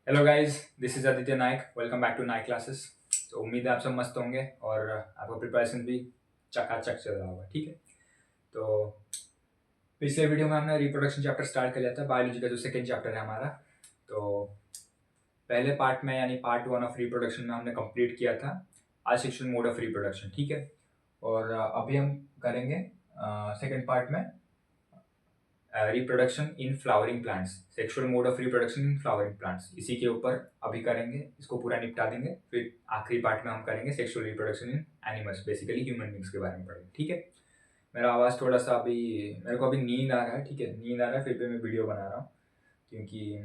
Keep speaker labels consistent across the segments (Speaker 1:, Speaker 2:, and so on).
Speaker 1: Hello guys, this is Aditya Nayak. Welcome back to Nayak classes. तो उम्मीद है आप सब मस्त होंगे और आपका प्रिपरेशन भी चकाचक चल रहा होगा। ठीक है। तो पिछले वीडियो में हमने रिप्रोडक्शन चैप्टर स्टार्ट कर लिया था, बायोलॉजी का जो सेकेंड चैप्टर है हमारा। तो पहले पार्ट में यानी पार्ट वन ऑफ रिप्रोडक्शन में हमने कंप्लीट किया था असेक्सुअल मोड ऑफ रिप्रोडक्शन। ठीक है। और अभी हम करेंगे सेकेंड पार्ट में reproduction in flowering plants, sexual mode of reproduction in flowering plants. इसी के ऊपर अभी करेंगे, इसको पूरा निपटा देंगे। फिर आखिरी पार्ट में हम करेंगे sexual reproduction in animals, basically human beings के बारे में पढ़ेंगे। ठीक है। मेरा आवाज़ थोड़ा सा अभी, मेरे को अभी नींद आ रहा है। ठीक है, नींद आ रहा है, फिर भी मैं वीडियो बना रहा हूँ क्योंकि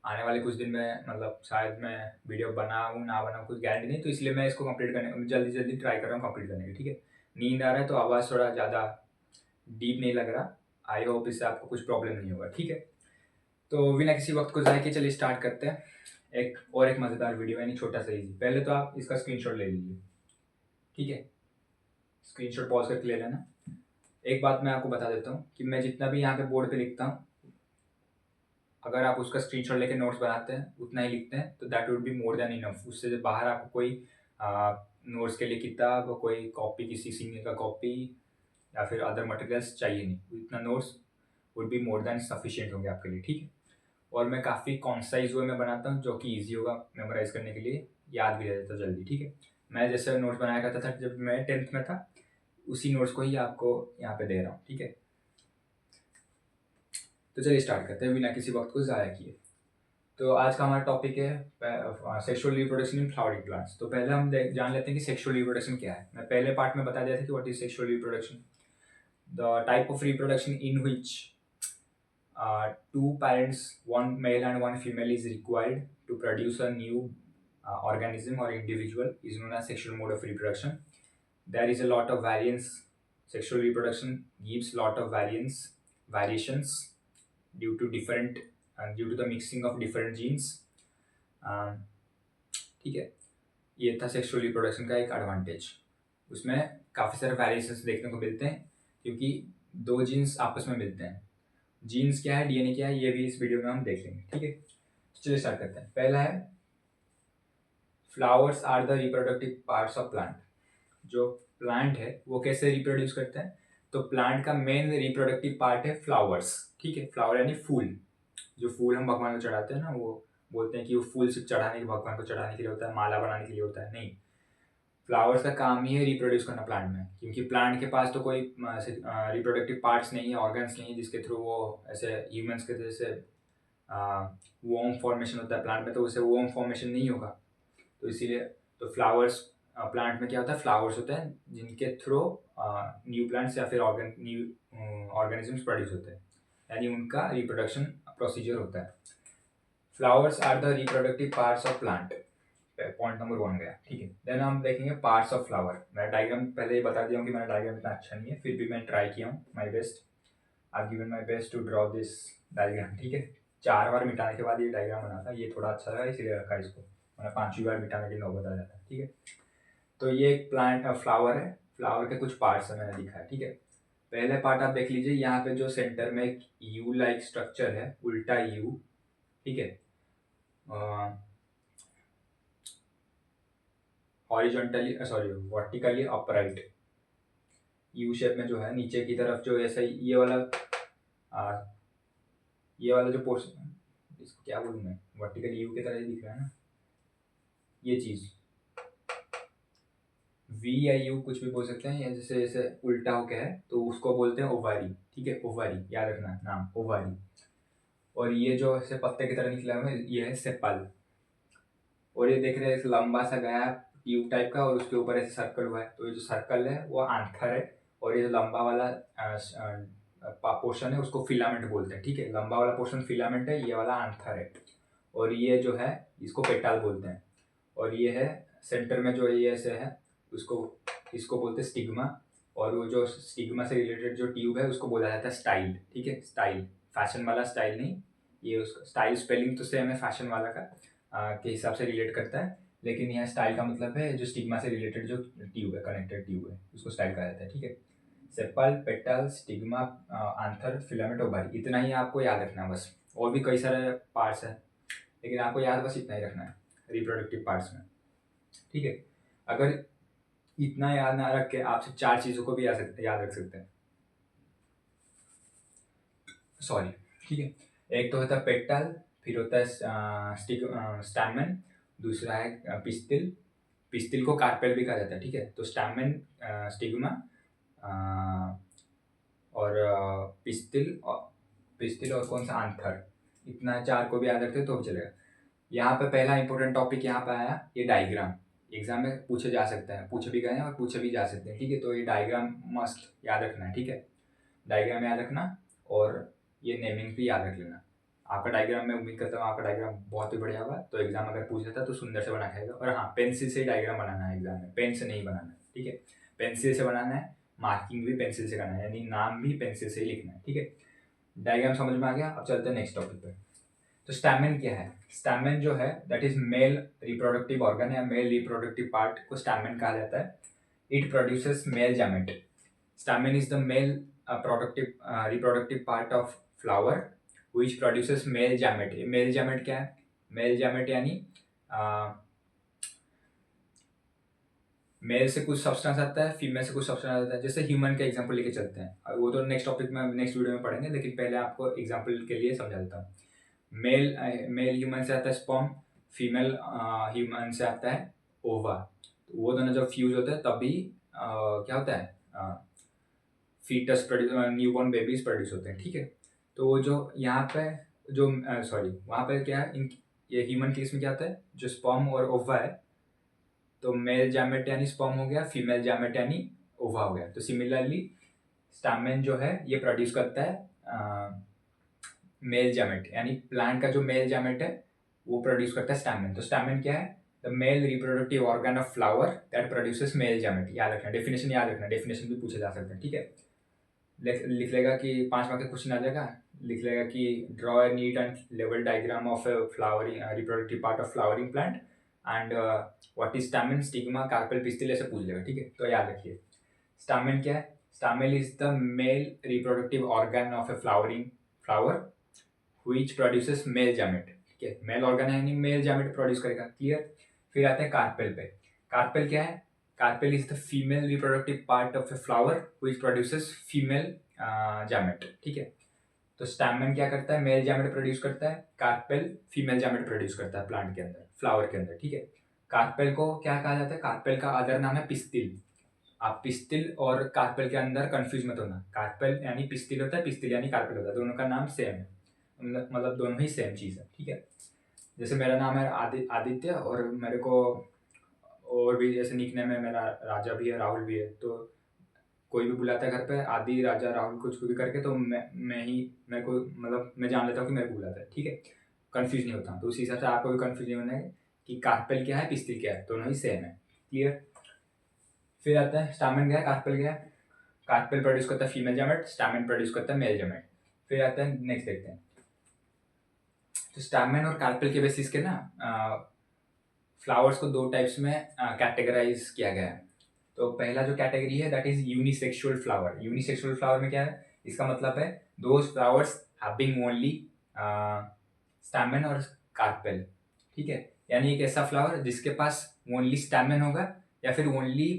Speaker 1: आने वाले कुछ दिन में मतलब शायद मैं वीडियो बनाऊँ ना बनाऊँ, कुछ गारंटी नहीं। तो इसलिए मैं इसको कंप्लीट करने जल्दी जल्दी ट्राई कर रहा हूँ कंप्लीट करने की। ठीक है। नींद आ रहा है तो आवाज़ थोड़ा ज़्यादा डीप नहीं लग रहा। आई होप इससे आपको कुछ प्रॉब्लम नहीं होगा। ठीक है। तो बिना किसी वक्त को ज़ाय के चलिए स्टार्ट करते हैं। एक मज़ेदार वीडियो यानी छोटा सा इजी। पहले तो आप इसका स्क्रीनशॉट ले लीजिए। ठीक है, स्क्रीनशॉट पॉज करके ले लेना। एक बात मैं आपको बता देता हूँ कि मैं जितना भी यहाँ पे बोर्ड पे लिखता हूँ, अगर आप उसका स्क्रीनशॉट लेके नोट्स बनाते हैं, उतना ही लिखते हैं, तो that would be more than enough. उससे बाहर आपको कोई नोट्स के लिए किताब, कोई कॉपी, किसी सीनियर का कॉपी या फिर अदर मटेरियल्स चाहिए नहीं। इतना notes would be more than sufficient होंगे आपके लिए। ठीक है। और मैं काफ़ी कॉन्साइज वे में बनाता हूँ, जो कि ईजी होगा मेमोराइज करने के लिए, याद भी रह जाता जल्दी। ठीक है। मैं जैसे नोट्स बनाया करता था जब मैं 10th में था, उसी नोट्स को ही आपको यहाँ पे दे रहा हूँ। ठीक है। तो चलिए स्टार्ट करते हैं बिना किसी वक्त को ज़ाया किए। तो आज का हमारा टॉपिक है sexual reproduction in flowering plants. तो पहले हम जान लेते हैं कि सेक्सुअल रिप्रोडक्शन क्या है। मैं पहले पार्ट में बता दिया था कि what is sexual reproduction, the type of reproduction in which two parents, one male and one female, is required to produce a new organism or individual is known as sexual mode of reproduction. There is a lot of variance. Sexual reproduction gives lot of variations due to due to the mixing of different genes. ठीक है। ये था sexual reproduction का एक advantage. उसमें काफ़ी सारे variations देखने को मिलते हैं क्योंकि दो जीन्स आपस में मिलते हैं। जीन्स क्या है, डीएनए क्या है, ये भी इस वीडियो में हम देख लेंगे। ठीक है। चलिए स्टार्ट करते हैं। पहला है flowers are the reproductive parts of plant. जो प्लांट है वो कैसे रिप्रोड्यूस करता है, तो प्लांट का मेन रिप्रोडक्टिव पार्ट है फ्लावर्स। ठीक है। फ्लावर यानी फूल। जो फूल हम भगवान को चढ़ाते हैं ना, वो बोलते हैं कि वो फूल सिर्फ चढ़ाने के, भगवान को चढ़ाने के लिए होता है, माला बनाने के लिए होता है, नहीं। फ्लावर्स का काम ही है रिप्रोड्यूस करना प्लांट में, क्योंकि प्लांट के पास तो कोई रिप्रोडक्टिव पार्ट्स नहीं है, ऑर्गन्स नहीं है जिसके थ्रू वो ऐसे ह्यूमंस के जैसे वोम फॉर्मेशन होता है प्लांट में, तो उसे वोम फॉर्मेशन नहीं होगा। तो इसीलिए तो फ्लावर्स, प्लांट में क्या होता है, फ्लावर्स होते हैं जिनके थ्रू न्यू प्लांट्स या फिर न्यू ऑर्गेनिजम्स प्रोड्यूस होते हैं, यानी उनका रिप्रोडक्शन प्रोसीजर होता है। Flowers are the reproductive parts of plant. Point number 1 गया। ठीक है। देन हम देखेंगे पार्ट्स ऑफ फ्लावर। मैं डायग्राम पहले ही बता दिया हूँ कि मेरा डायग्राम इतना अच्छा नहीं है, फिर भी मैं ट्राई किया हूँ my best. I given my best to draw this diagram. ठीक है। 4 बार मिटाने के बाद ये डायग्राम बना था। ये थोड़ा अच्छा लगा इसलिए रखा इसको, मैंने 5वीं बार मिटाने की नौबत आ जाता है। ठीक है। तो ये एक प्लांट फ्लावर है। फ्लावर के कुछ पार्ट्स है, मैंने लिखा है। ठीक है। पहले पार्ट आप देख लीजिए, यहाँ पे जो सेंटर में एक यू लाइक स्ट्रक्चर है, उल्टा यू। ठीक है। Horizontally sorry vertically upright U shape में जो है, नीचे की तरफ जो ऐसा आ, ये वाला जो पोर्शन, इसको क्या बोलूँ मैं, वर्टिकल यू की तरह ही दिख रहा है ना ये चीज। वी या यू कुछ भी बोल सकते हैं, या जैसे जैसे उल्टा हो गया है तो उसको बोलते हैं ओवारी। ठीक है। ओवारी याद रखना नाम, ओवारी। और ये जो ऐसे पत्ते की तरह निकला है ये है सेपल। और ये देख रहे हैं लंबा सा गया ट्यूब टाइप का, और उसके ऊपर ऐसे सर्कल हुआ है, तो ये जो सर्कल है वो आंथर है। और ये जो लंबा वाला पोर्शन है उसको फिलामेंट बोलते हैं। ठीक है। लंबा वाला पोर्शन फिलामेंट है, ये वाला आंथर है। और ये जो है इसको पेटाल बोलते हैं। और ये है सेंटर में जो ये ऐसे है, उसको इसको बोलते हैं स्टिग्मा। और वो जो स्टिग्मा से रिलेटेड जो ट्यूब है उसको बोला जाता है स्टाइल। ठीक है। स्टाइल फैशन वाला स्टाइल नहीं, ये उसका स्टाइल स्पेलिंग तो सेम है फैशन वाला का के हिसाब से रिलेट करता है, लेकिन यहाँ स्टाइल का मतलब है जो स्टिग्मा से रिलेटेड जो ट्यूब है, कनेक्टेड ट्यूब है, उसको स्टाइल कहा जाता है। ठीक है। Sepal, petal, stigma, anther, filament, ovary, इतना ही आपको याद रखना बस। और भी कई सारे पार्ट्स हैं, लेकिन आपको याद बस इतना ही रखना है रिप्रोडक्टिव पार्ट्स में, ठीक है। अगर इतना याद ना रख के आप सिर्फ 4 चीज़ों को भी याद रख सकते हैं, सॉरी, ठीक है। एक तो होता है पेटल, फिर होता है स्टैमेन, दूसरा है पिस्टिल। पिस्टिल को कार्पेल भी कहा जाता है, ठीक है। तो स्टैमेन, स्टिग्मा और पिस्टिल और कौन सा आंथर, इतना 4 को भी याद रखते तो भी चलेगा। यहाँ पे पहला इंपॉर्टेंट टॉपिक यहाँ पे आया ये डायग्राम। एग्जाम में पूछे जा सकते हैं, पूछे भी गए हैं और पूछे भी जा सकते हैं, ठीक है। तो ये डायग्राम मस्ट याद रखना है, ठीक है। डायग्राम याद रखना और ये नेमिंग भी याद रख लेना। आपका डायग्राम मैं उम्मीद करता हूँ आपका डायग्राम बहुत ही बढ़िया होगा, तो एग्जाम अगर पूछ लेता तो सुंदर से बना खाएगा। और हाँ, पेंसिल से ही डायग्राम बनाना है एग्जाम में, पेन से नहीं बनाना है, ठीक है। पेंसिल से बनाना है, मार्किंग भी पेंसिल से करना है, यानी नाम भी पेंसिल से ही लिखना है, ठीक है। डायग्राम समझ में आ गया। अब चलते हैं नेक्स्ट टॉपिक पे। तो स्टैमेन क्या है? स्टैमेन जो है that is male reproductive organ या मेल रिप्रोडक्टिव पार्ट को स्टैमेन कहा जाता है। It produces male gamete. Stamen is the male reproductive part of flower which produces male gamete. Male gamete क्या है? मेल गैमेट यानी मेल से कुछ सब्सटेंस आता है, फीमेल से कुछ सब्सटेंस आता है। जैसे ह्यूमन का एग्जांपल लेके चलते हैं, वो तो नेक्स्ट टॉपिक में नेक्स्ट वीडियो में पढ़ेंगे, लेकिन पहले आपको एग्जांपल के लिए समझा देता हूँ। मेल ह्यूमन से आता है स्पर्म, फीमेल ह्यूमन से आता है ओवा। तो वो दोनों जब फ्यूज होते हैं तभी क्या होता है, fetus produce, newborn babies produce होते हैं, ठीक है। तो वो जो यहाँ पे जो सॉरी वहाँ पे क्या है, ये ह्यूमन केस में क्या होता है, जो स्पर्म और ओवा है, तो मेल गैमेट यानी स्पर्म हो गया, फीमेल गैमेट यानी ओवा हो गया। तो सिमिलरली स्टैमेन जो है ये प्रोड्यूस करता है मेल गैमेट, यानी प्लांट का जो मेल गैमेट है वो प्रोड्यूस करता है स्टैमेन। तो स्टैमेन क्या है? The male reproductive organ of flower that produces male gamete. याद रखना, डेफिनेशन याद रखना, डेफिनेशन भी पूछे जा सकते हैं, ठीक है। लिख लेगा कि 5 मार्क का क्वेश्चन आ जाएगा, लिख लेगा कि draw a neat and level diagram of A flowering reproductive part of flowering plant and what is stamen, stigma, carpel, pistil, ऐसे पूछ लेगा, ठीक है। तो याद रखिए स्टैमेन क्या है? Stamen is the male reproductive organ of A flowering flower which produces male gamete, ठीक है। मेल ऑर्गन है यानी मेल गैमेट प्रोड्यूस करेगा, क्लियर। फिर आते हैं कार्पेल पे। कार्पेल क्या है? Carpel is the female reproductive part of a flower which produces female gamete, ठीक है। तो स्टैमेन क्या करता है? मेल गैमेट प्रोड्यूस करता है, कार्पेल फीमेल गैमेट प्रोड्यूस करता है प्लांट के अंदर, फ्लावर के अंदर, ठीक है। कार्पेल को क्या कहा जाता है? कार्पेल का अदर नाम है पिस्टिल। आप पिस्टिल और कार्पेल के अंदर कंफ्यूज मत होना। कार्पेल यानी पिस्टिल होता है, पिस्टिल यानी कार्पेल होता है, दोनों का नाम सेम है, मतलब दोनों ही सेम चीज़ है, ठीक है। जैसे मेरा नाम है आदित्य और मेरे को और भी जैसे निकनेम है मेरा राजा भी है, राहुल भी है। तो कोई भी बुलाता है घर पे आदि, राजा, राहुल, कुछ भी करके, तो मैं ही मेरे को मतलब मैं जान लेता हूँ कि मेरे को बुलाता है, ठीक है। कंफ्यूज नहीं होता। तो उसी हिसाब से आपको भी कंफ्यूज नहीं होना है कि कार्पेल क्या है, पिस्टिल क्या है, दोनों ही सेम है, क्लियर। फिर आता है स्टामेन क्या है, कार्पेल क्या है। कार्पेल प्रोड्यूस करता है फीमेल गैमेट, स्टामेन प्रोड्यूस करता है मेल गैमेट। फिर आता है नेक्स्ट, देखते हैं। तो स्टामेन और कार्पेल के बेसिस के ना फ्लावर्स को 2 टाइप्स में कैटेगराइज किया गया है। तो पहला जो कैटेगरी है that is unisexual flower. Unisexual flower में क्या है? इसका मतलब है those flowers having only stamen और कार्पेल, ठीक है। यानी एक ऐसा फ्लावर जिसके पास ओनली स्टैमेन होगा या फिर ओनली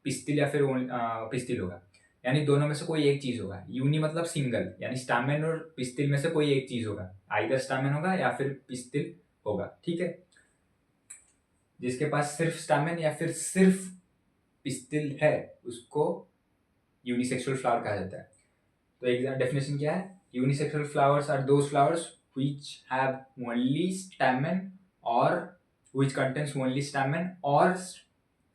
Speaker 1: पिस्टिल या फिर पिस्टिल होगा, यानी दोनों में से कोई एक चीज होगा। यूनि मतलब सिंगल, यानी स्टैमेन और पिस्टिल में से कोई एक चीज होगा, आइदर स्टैमेन होगा या फिर पिस्टिल होगा, ठीक है। जिसके पास सिर्फ स्टैमेन या फिर सिर्फ पिस्टिल है उसको यूनिसेक्सुअल फ्लावर कहा जाता है। तो एक डेफिनेशन क्या है? Unisexual flowers are those flowers which have only stamen और व्हिच कंटेन्स ओनली स्टैमेन और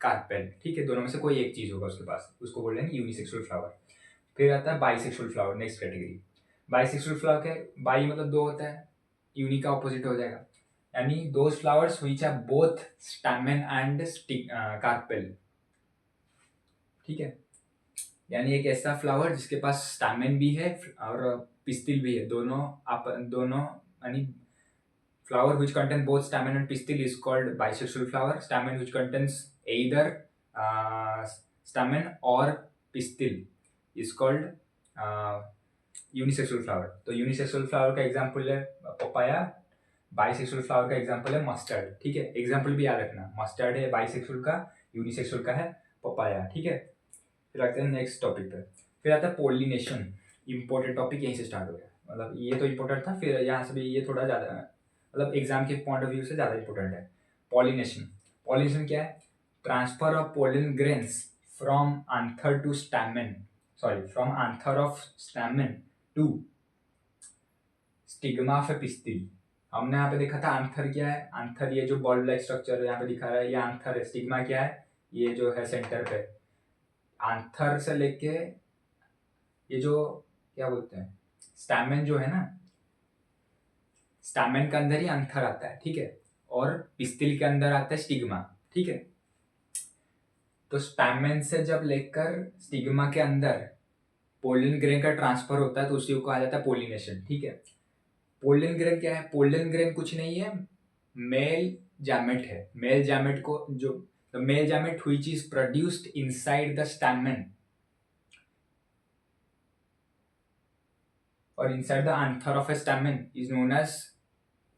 Speaker 1: कार्पेल, ठीक है। दोनों में से कोई एक चीज होगा उसके पास, उसको बोल रहे हैं यूनिसेक्सुअल फ्लावर। फिर आता है bisexual flower, next category. Bisexual flower क्या है? बाई मतलब 2 होता है, यूनि का ऑपोजिट हो जाएगा, यानी those flowers which have both stamen and carpel, ठीक है। यानी एक ऐसा फ्लावर जिसके पास स्टैमेन भी है और पिस्टिल भी है, दोनों यानी flower which contain both stamen and pistil is called bisexual flower. Stamen which contains either stamen or pistil is called unisexual flower. तो यूनिसेक्सुअल फ्लावर का एग्जांपल है पपाया, बाइसेक्सुअल फ्लावर का एग्जांपल है मस्टर्ड, ठीक है, एग्जांपल भी याद रखना, मस्टर्ड है बाइसेक्सुअल का, यूनिसेक्सुअल का है पपाया, ठीक है। फिर आते हैं नेक्स्ट टॉपिक पे, फिर आता है पोलिनेशन, इंपॉर्टेंट टॉपिक यहीं से स्टार्ट हो गया, मतलब ये तो इंपॉर्टेंट था, फिर यहाँ से भी ये थोड़ा ज़्यादा मतलब एग्जाम के पॉइंट ऑफ व्यू से ज़्यादा इंपॉर्टेंट है। पॉलिनेशन, पॉलिनेशन क्या है? Transfer of pollen grains from anther to stamen, sorry from anther of stamen to stigma of a pistil. हमने यहाँ पे देखा था एंथर क्या है, एंथर ये जो बॉल लाइक स्ट्रक्चर यहाँ पे दिखा रहा है ये एंथर है, स्टिग्मा क्या है, ये जो है सेंटर पे, एंथर से लेके ये जो क्या बोलते हैं स्टैमेन जो है ना, स्टैमेन के अंदर ही एंथर आता है, ठीक है, और पिस्टिल के अंदर आता है स्टिग्मा, ठीक है। तो स्टैमेन से जब लेकर स्टिग्मा के अंदर पोलन ग्रेन का ट्रांसफर होता है तो उसी को कहा जाता है पोलिनेशन, ठीक है। पोलन ग्रेन क्या है? पोलन ग्रेन कुछ नहीं है, मेल जामेट है, मेल जामेट को जो the male gamete which is produced inside the stamen और inside the anther of a stamen is known as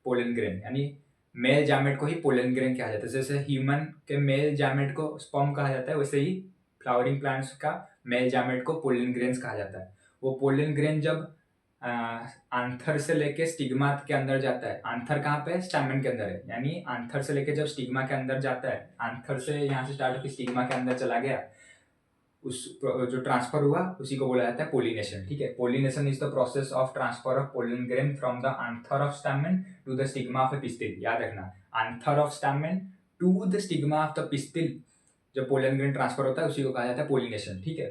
Speaker 1: pollen grain, यानी मेल जामेट को ही पोलन ग्रेन कहा जाता है। जैसे ह्यूमन के मेल जामेट को स्पर्म कहा जाता है, वैसे ही फ्लावरिंग प्लांट्स का मेल जामेट को पोलन ग्रेन्स कहा जाता है। वो पोलन ग्रेन जब आंथर से लेके स्टिग्मा के अंदर जाता है, आंथर कहाँ पे है? स्टैमेन के अंदर है, यानी आंथर से लेके जब स्टिग्मा के अंदर जाता है, आंथर से यहाँ से स्टार्ट होकर स्टिग्मा के अंदर चला गया, उस जो ट्रांसफर हुआ उसी को बोला जाता है पोलिनेशन, ठीक है। Pollination is the process of transfer of pollen grain from the anther of stamen to the stigma of a pistil. याद रखना, anther of stamen to the stigma of the pistil जब पोलन ग्रेन ट्रांसफर होता है उसी को कहा जाता है पोलिनेशन, ठीक है।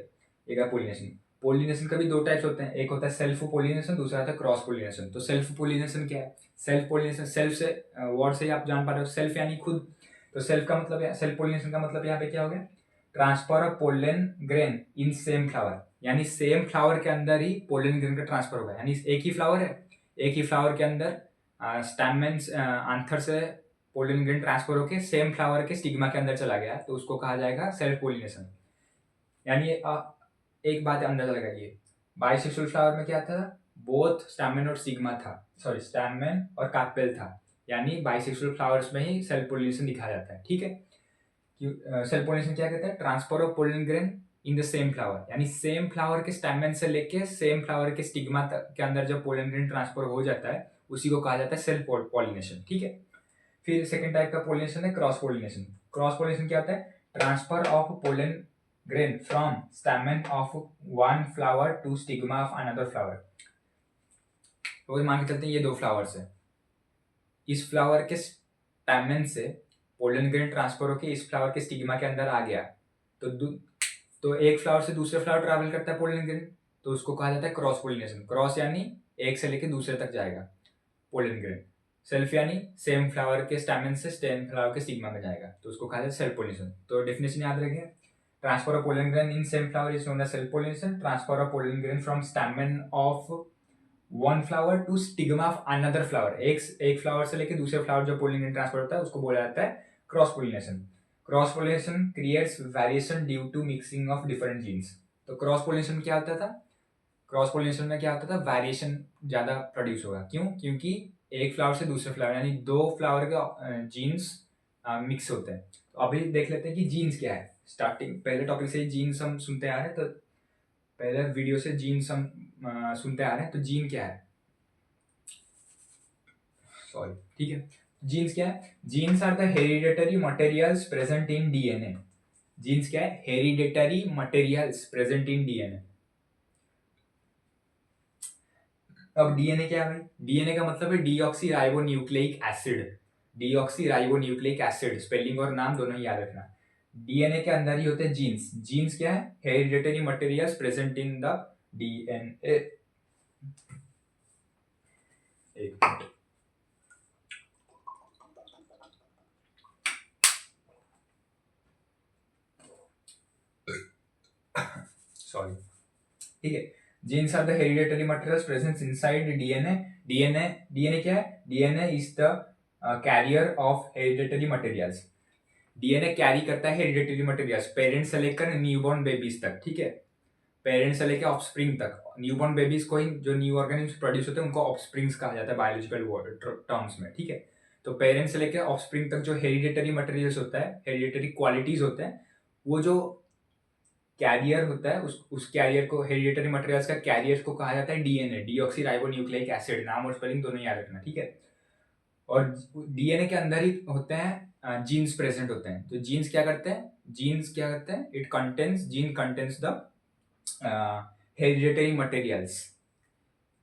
Speaker 1: एक है पोलिनेशन। पोलिनेशन का भी दो टाइप्स होते हैं, एक होता है सेल्फ पोलिनेशन, दूसरा होता है क्रॉस पोलिनेशन। तो सेल्फ पोलिनेशन क्या है? सेल्फ पोलिनेशन, सेल्फ से वर्ड से ही आप जान पा रहे हो, सेल्फ यानी खुद। तो सेल्फ का मतलब, सेल्फ पोलिनेशन का मतलब यहाँ पे क्या हो गया? Transfer of pollen grain in same flower, यानी सेम फ्लावर के अंदर ही पोलन ग्रेन का ट्रांसफर होगा, यानी एक ही फ्लावर है, एक ही फ्लावर के अंदर स्टैमेन एंथर से पोलन ग्रेन ट्रांसफर होकर सेम फ्लावर के स्टिग्मा के अंदर चला गया, तो उसको कहा जाएगा सेल्फ पोलिनेशन। यानी एक बात अंदाजा लगाइए, बाइसेक्सुअल फ्लावर में क्या था? बोथ स्टैमेन और स्टिग्मा था, सॉरी स्टैमेन और कार्पेल था, यानी बाइसेक्सुअल फ्लावर्स में ही सेल्फ पोलिनेशन दिखाया जाता है, ठीक है। सेल्फ पोलिनेशन क्या कहता है? Transfer of pollen grain in the same flower, यानी सेम फ्लावर के स्टैमेन से लेके सेम फ्लावर के स्टिग्मा के अंदर जब पोलन ग्रेन ट्रांसफर हो जाता है उसी को कहा जाता है सेल्फ पोलिनेशन, ठीक है। फिर सेकंड टाइप का पोलिनेशन है क्रॉस पोलिनेशन। क्रॉस पोलिनेशन क्या होता है? Transfer of pollen grain from stamen of one flower to stigma of another flower. तो मान के चलते हैं ये दो फ्लावर्स है, इस फ्लावर के स्टैमेन से पोलन ग्रेन ट्रांसफर होकर इस फ्लावर के स्टिग्मा के अंदर आ गया, तो एक फ्लावर से दूसरे फ्लावर ट्रैवल करता है पोलन ग्रेन, तो उसको कहा जाता है क्रॉस पोलिनेशन। क्रॉस यानी एक से लेके दूसरे तक जाएगा पोलन ग्रेन, सेल्फ यानी सेम फ्लावर के स्टैमेन से सेम फ्लावर के स्टिग्मा में जाएगा, तो उसको कहा जाता है सेल्फ पोलिनेशन। तो डेफिनेशन याद रखें, transfer of pollen grain in same flower is known as self pollination. Transfer of pollen grain from stamen of one flower to stigma of another flower, एक फ्लावर से लेके दूसरे फ्लावर जो pollen grain transfer होता है उसको बोला जाता है cross pollination. Cross pollination creates variation due to mixing of different genes. तो क्रॉस पोलिनेशन में क्या होता था? क्रॉस पोलिनेशन में क्या होता था? वेरिएशन ज्यादा प्रोड्यूस होगा, क्यों? क्योंकि एक फ्लावर से दूसरे फ्लावर यानी दो फ्लावर के जीन्स मिक्स होते हैं। तो अभी देख लेते हैं कि जीन्स क्या है। स्टार्टिंग पहले टॉपिक से ही जीन्स हम सुनते आ रहे हैं, तो पहले वीडियो से जीन्स हम सुनते आ रहे हैं, तो जीन क्या है, सॉरी, ठीक है। जीन्स क्या है? Genes are the hereditary materials present in DNA. Genes क्या है? Hereditary materials present in DNA. अब डीएनए क्या है भाई? डीएनए का मतलब है deoxyribonucleic acid. Deoxyribonucleic acid, spelling और नाम दोनों याद रखना। डीएनए के अंदर ही होते हैं जीन्स। जीन्स क्या है? Hereditary materials present in the DNA. एक मिनट, सॉरी, ठीक है। Genes are the hereditary materials present inside DNA. DNA क्या है? DNA is the carrier of hereditary materials. DNA carry करता है हेरिडेटरी मटेरियल्स पेरेंट्स से लेकर न्यूबॉर्न बेबीज तक, ठीक है। पेरेंट्स से लेके ऑफस्प्रिंग तक, न्यूबॉर्न बेबीज को ही जो न्यू ऑर्गेनिज्म प्रोड्यूस होते हैं उनको ऑफस्प्रिंग्स कहा जाता है बायोलॉजिकल टर्म्स में, ठीक है। तो पेरेंट्स से लेके ऑफस्प्रिंग तक जो हेरिडेटरी मटेरियल्स होता है, हेरिडेटरी क्वालिटीज होते हैं, वो जो कैरियर होता है उस कैरियर को, हेरिडेटरी मटेरियल्स का कैरियर को कहा जाता है DNA, deoxy ribo nucleic acid. नाम और स्पेलिंग दोनों याद रखना, ठीक है। और डीएनए के अंदर ही होते हैं जीन्स प्रेजेंट होते हैं। तो जीन्स क्या करते हैं, gene contains the hereditary materials,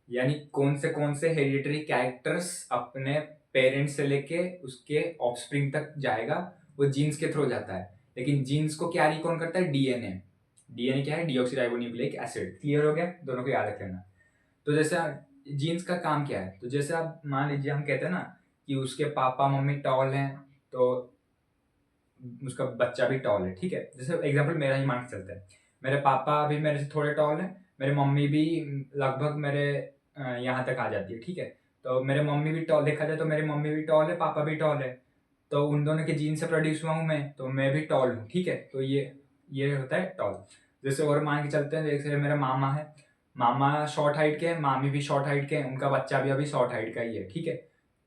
Speaker 1: यानी कौन से हेरिडेटरी कैरेक्टर्स अपने पेरेंट्स से लेके उसके ऑफस्प्रिंग तक जाएगा, वो जीन्स के थ्रू जाता है। लेकिन जीन्स को कैरी कौन करता है, डीएनए। डीएनए क्या है, डीऑक्सीराइबोन्यूक्लिक एसिड। क्लियर हो गया, दोनों को याद रख लेना। तो जैसे जीन्स का काम क्या है, तो जैसे आप मान लीजिए हम कहते हैं ना कि उसके पापा मम्मी टॉल हैं, तो उसका बच्चा भी टॉल है, ठीक है। जैसे एग्जांपल मेरा ही मान के चलते हैं, मेरे पापा भी मेरे से थोड़े टॉल हैं, मेरे मम्मी भी लगभग मेरे यहाँ तक आ जाती है, ठीक है। तो मेरे मम्मी भी टॉल, देखा जाए तो मेरी मम्मी भी टॉल है, पापा भी टॉल है, तो उन दोनों के जीन से प्रोड्यूस हुआ हूँ मैं, तो मैं भी टॉल हूँ, ठीक है। तो ये होता है टॉल। जैसे और मान के चलते हैं, जैसे मेरा मामा है, मामा शॉर्ट हाइट के हैं, मामी भी शॉर्ट हाइट के हैं, उनका बच्चा भी अभी शॉर्ट हाइट का ही है, ठीक है।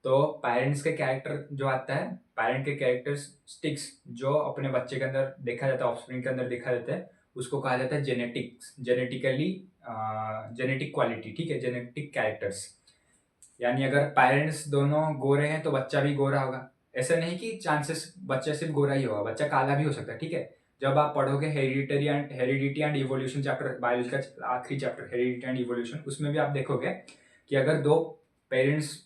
Speaker 1: तो पेरेंट्स के कैरेक्टर जो आता है, पेरेंट के कैरेक्टरिस्टिक्स जो अपने बच्चे के अंदर देखा जाता है, ऑफस्प्रिंग के अंदर देखा जाता है, उसको कहा जाता है जेनेटिक क्वालिटी, ठीक है, जेनेटिक कैरेक्टर्स। यानी अगर पेरेंट्स दोनों गोरे हैं तो बच्चा भी गोरा होगा। ऐसा नहीं कि चांसेस बच्चा सिर्फ गोरा ही होगा, बच्चा काला भी हो सकता है, ठीक है। जब आप पढ़ोगे heredity and evolution chapter, biology का आखिरी चैप्टर हेरिडिटी एंड इवोल्यूशन, उसमें भी आप देखोगे कि अगर दो पेरेंट्स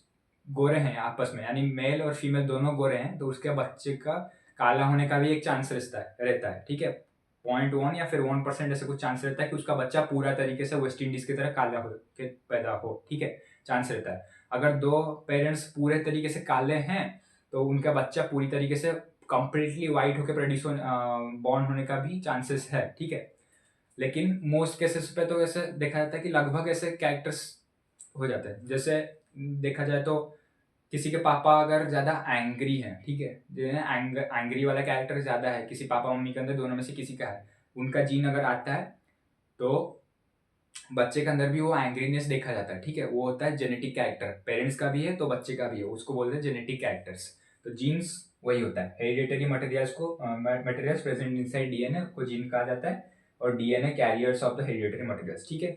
Speaker 1: गोरे हैं आपस में, यानी मेल और फीमेल दोनों गोरे हैं, तो उसके बच्चे का काला होने का भी एक चांस रहता है, ठीक है। 0.1 या फिर 1% ऐसे कुछ चांस रहता है कि उसका बच्चा पूरा तरीके से वेस्ट इंडीज की तरह काला हो के पैदा हो, ठीक है, चांस रहता है। अगर दो पेरेंट्स पूरे तरीके से काले हैं तो उनका बच्चा पूरी तरीके से कंप्लीटली वाइट होकर बॉर्न होने का भी चांसेस है, ठीक है। लेकिन मोस्ट केसेस पे तो ऐसे देखा जाता है कि लगभग ऐसे कैरेक्टर्स हो जाते हैं। जैसे देखा जाए तो किसी के पापा अगर ज्यादा एंग्री है, ठीक है, जो है एंग्री वाला कैरेक्टर ज्यादा है किसी पापा मम्मी के अंदर, दोनों में से किसी का है, उनका जीन अगर आता है तो बच्चे के अंदर भी वो एंग्रीनेस देखा जाता है, ठीक है। वो होता है जेनेटिक कैरेक्टर, पेरेंट्स का भी है तो बच्चे का भी है, उसको बोलते हैं जेनेटिक कैरेक्टर्स। तो जीन्स वही होता है, hereditary materials present inside DNA को जीन कहा जाता है, और DNA carriers of the hereditary materials, ठीक है।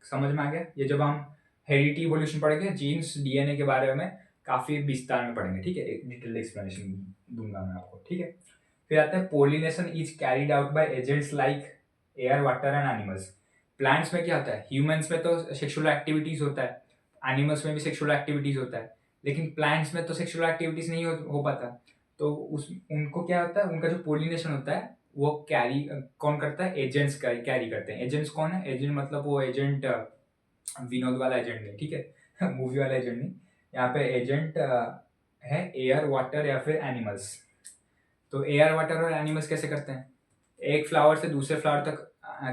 Speaker 1: समझ में आ गया। ये जब हम हेरिडिटी इवोल्यूशन पढ़ेंगे, जीन्स डीएनए के बारे में काफी विस्तार में पढ़ेंगे, ठीक है, एक डिटेल एक्सप्लेनेशन दूंगा मैं आपको, ठीक है। फिर आता है pollination is carried out by agents like air, water and animals. Plants में क्या होता है, ह्यूमंस में तो सेक्सुअल एक्टिविटीज होता है, एनिमल्स में भी सेक्सुअल एक्टिविटीज होता है, लेकिन प्लांट्स में तो सेक्सुअल एक्टिविटीज नहीं हो पाता। तो उनको क्या होता है, उनका जो पोलिनेशन होता है वो कैरी कौन करता है, एजेंट्स कैरी करते हैं। एजेंट्स कौन है, एजेंट मतलब वो एजेंट विनोद वाला एजेंट नहीं, ठीक है मूवी वाला एजेंट नहीं, यहाँ पे एजेंट है एयर, वाटर या फिर एनिमल्स। तो एयर, वाटर और एनिमल्स कैसे करते हैं, एक फ्लावर से दूसरे फ्लावर तक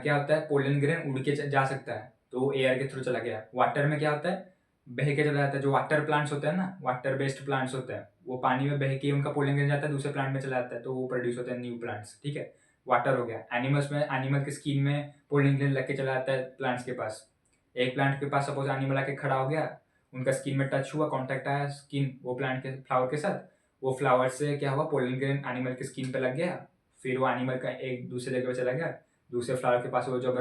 Speaker 1: क्या होता है, पोलन ग्रेन उड़ के जा सकता है, तो वो एयर के थ्रू चला गया। वाटर में क्या होता है, बह के चला जाता है। जो वाटर प्लांट्स होते हैं ना, वाटर बेस्ड प्लांट्स होते हैं, वो पानी में बह के उनका पोलन ग्रेन जाता है, दूसरे प्लांट में चला जाता है, तो वो प्रोड्यूस होते हैं न्यू प्लांट्स, ठीक है। वाटर हो गया। एनिमल्स में एनिमल की स्किन में पोलन ग्रेन लग के चला जाता है प्लांट्स के पास। एक प्लांट के पास सपोज एनिमल आके खड़ा हो गया, उनका स्किन में टच हुआ, कॉन्टेक्ट आया स्किन वो प्लांट के फ्लावर के साथ, वो फ्लावर से क्या हुआ, पोलन ग्रेन एनिमल की स्किन पे लग गया, फिर वो एनिमल का एक दूसरे जगह पे चला गया, दूसरे फ्लावर के पास वो जब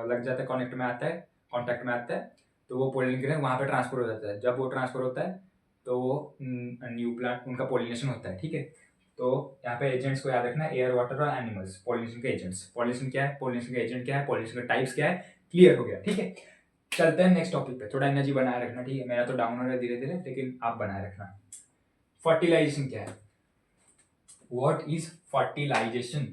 Speaker 1: लग जाता है, कॉन्टेक्ट में आता है, तो वो पोलन ग्रेन वहाँ पे ट्रांसफर हो जाता है। जब वो ट्रांसफर होता है तो वो न्यू प्लांट उनका पोलिनेशन होता है, ठीक है। तो यहाँ पे एजेंट्स को याद रखना, एयर, वाटर और एनिमल्स, पोलिनेशन के एजेंट्स। पोलिनेशन क्या है, पोलिनेशन के एजेंट क्या है, पोलिनेशन के टाइप्स क्या है, क्लियर हो गया, ठीक है। चलते हैं नेक्स्ट टॉपिक पे। थोड़ा एनर्जी बनाए रखना, ठीक है, मेरा तो डाउन हो रहा है धीरे धीरे, लेकिन आप बनाए रखना। फर्टिलाइजेशन क्या है, व्हाट इज फर्टिलाइजेशन।